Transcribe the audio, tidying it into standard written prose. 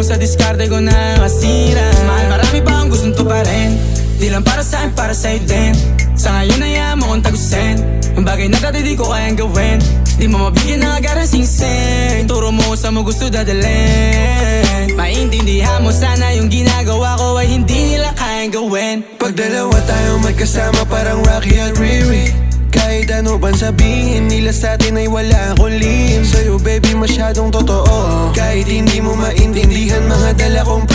sa diskarte ko na kasira. Mahal, marami pa akong gustong tuparin. Di lang para sa'kin, para sa'yo din. Sa ngayon ayaw mo kong tagusin ang bagay na dati di ko kayang gawin. Di mo mabigyan ng agarang singsing. Turo mo sa mo gusto dadalhin. Maintindihan mo sana yung ginagawa ko ay hindi nila kayang gawin. Pag dalawa tayo magkasama parang Rocky at Riri. Kahit ano ban sabihin nila sa'tin ay wala akong lihim. Sa'yo baby masyadong totoo. Kahit hindi mo maintindihan mga dala kong